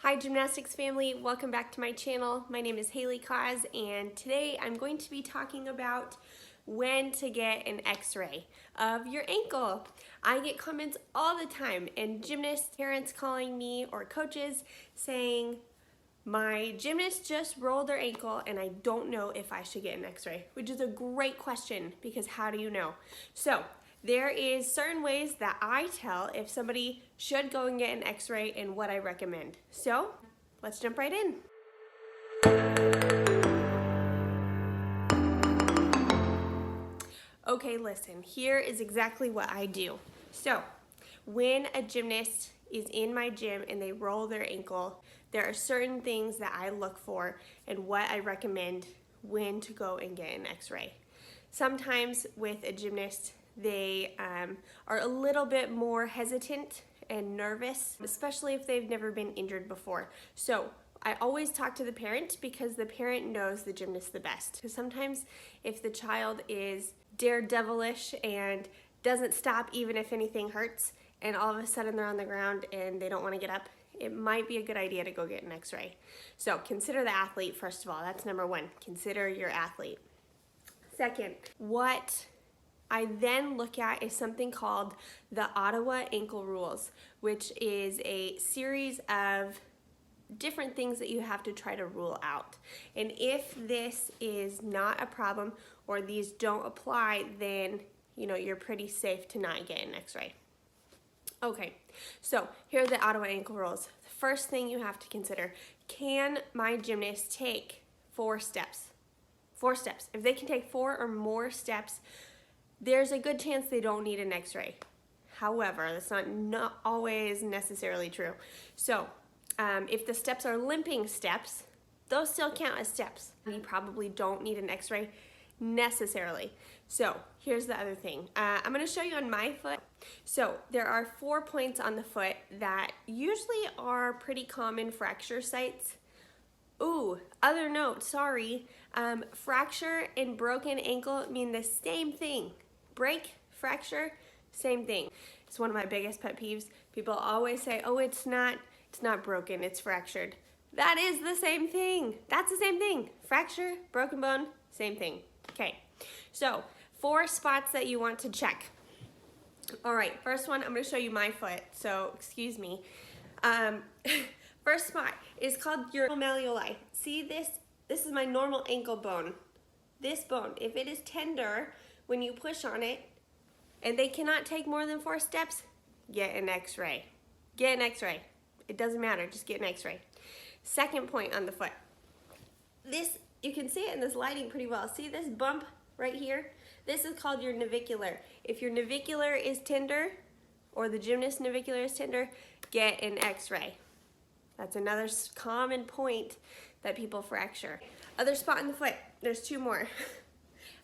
Hi gymnastics family, welcome back to my channel. My name is Hailey Kaus and today I'm going to be talking about when to get an x-ray of your ankle. I get comments all the time and gymnast parents calling me or coaches saying, my gymnast just rolled their ankle and I don't know if I should get an x-ray, which is a great question because how do you know? So there is certain ways that I tell if somebody should go and get an x-ray and what I recommend. So let's jump right in. Okay, listen, here is exactly what I do. So when a gymnast is in my gym and they roll their ankle, there are certain things that I look for and what I recommend when to go and get an x-ray. Sometimes with a gymnast, they are a little bit more hesitant and nervous, especially if they've never been injured before. So I always talk to the parent because the parent knows the gymnast the best. Because sometimes if the child is daredevilish and doesn't stop even if anything hurts, and all of a sudden they're on the ground and they don't want to get up, it might be a good idea to go get an x-ray. So consider the athlete first of all. That's number one. Consider your athlete. Second, what I then look at is something called the Ottawa ankle rules, which is a series of different things that you have to try to rule out. And if this is not a problem or these don't apply, then you're pretty safe to not get an x-ray. Okay, so here are the Ottawa ankle rules. The first thing you have to consider, can my gymnast take 4 steps? 4 steps. If they can take 4 or more steps, there's a good chance they don't need an x-ray. However, that's not always necessarily true. So if the steps are limping steps, those still count as steps. You probably don't need an x-ray necessarily. So here's the other thing. I'm going to show you on my foot. So there are 4 points on the foot that usually are pretty common fracture sites. Ooh, other note, sorry. Fracture and broken ankle mean the same thing. Break, fracture, same thing. It's one of my biggest pet peeves. People always say, oh, it's not broken, it's fractured. That is the same thing. That's the same thing. Fracture, broken bone, same thing. Okay, so 4 spots that you want to check. All right, first one, I'm gonna show you my foot, so excuse me. First spot is called your malleoli. See this? This is my normal ankle bone. This bone, if it is tender, when you push on it, and they cannot take more than 4 steps, get an x-ray. Get an x-ray. It doesn't matter, just get an x-ray. Second point on the foot. This, you can see it in this lighting pretty well. See this bump right here? This is called your navicular. If your navicular is tender, or the gymnast navicular is tender, get an x-ray. That's another common point that people fracture. Other spot on the foot, there's 2 more.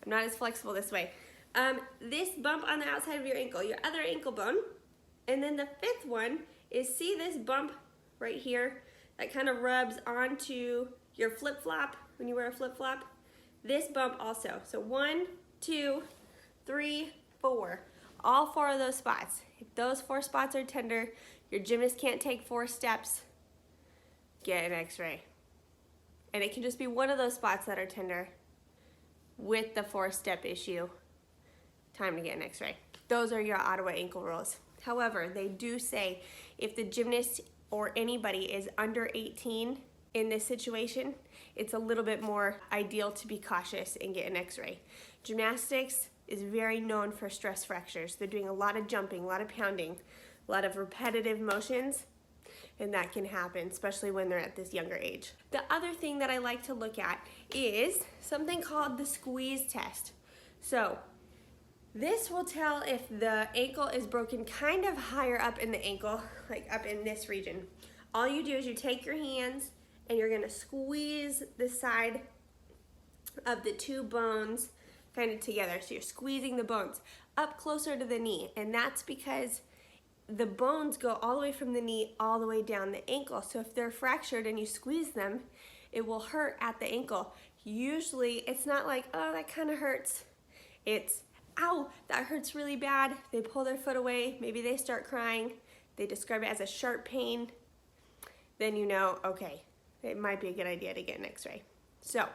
I'm not as flexible this way. This bump on the outside of your ankle, your other ankle bone. And then the 5th one is, see this bump right here that kind of rubs onto your flip-flop when you wear a flip-flop? This bump also. So 1, 2, 3, 4. All 4 of those spots. If those 4 spots are tender, your gymnast can't take 4 steps, get an x-ray. And it can just be one of those spots that are tender with the 4-step issue. Time to get an x-ray. Those are your Ottawa ankle rules. However, they do say if the gymnast or anybody is under 18 in this situation, it's a little bit more ideal to be cautious and get an x-ray. Gymnastics is very known for stress fractures. They're doing a lot of jumping, a lot of pounding, a lot of repetitive motions, and that can happen, especially when they're at this younger age. The other thing that I like to look at is something called the squeeze test. So this will tell if the ankle is broken kind of higher up in the ankle, like up in this region. All you do is you take your hands and you're gonna squeeze the side of the 2 bones kind of together. So you're squeezing the bones up closer to the knee, and that's because the bones go all the way from the knee all the way down the ankle. So if they're fractured and you squeeze them, it will hurt at the ankle. Usually it's not like, oh, that kind of hurts. It's, ow, that hurts really bad. They pull their foot away, maybe they start crying. They describe it as a sharp pain. then you know, okay, it might be a good idea to get an x-ray. So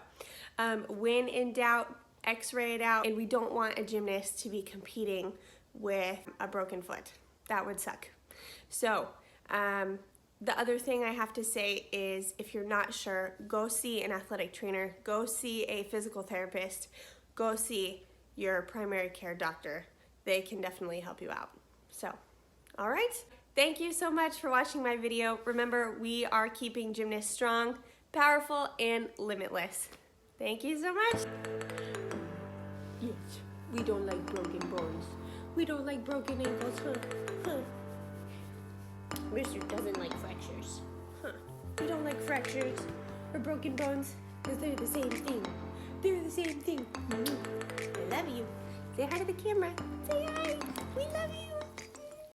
when in doubt, x-ray it out, and we don't want a gymnast to be competing with a broken foot. That would suck. So the other thing I have to say is if you're not sure, go see an athletic trainer, go see a physical therapist, go see your primary care doctor. They can definitely help you out. So, all right. Thank you so much for watching my video. Remember, we are keeping gymnasts strong, powerful, and limitless. Thank you so much. Yes, we don't like broken bones. We don't like broken ankles, huh? Mister doesn't like fractures. Huh. We don't like fractures or broken bones because they're the same thing. They're the same thing. I love you. Say hi to the camera. Say hi. We love you.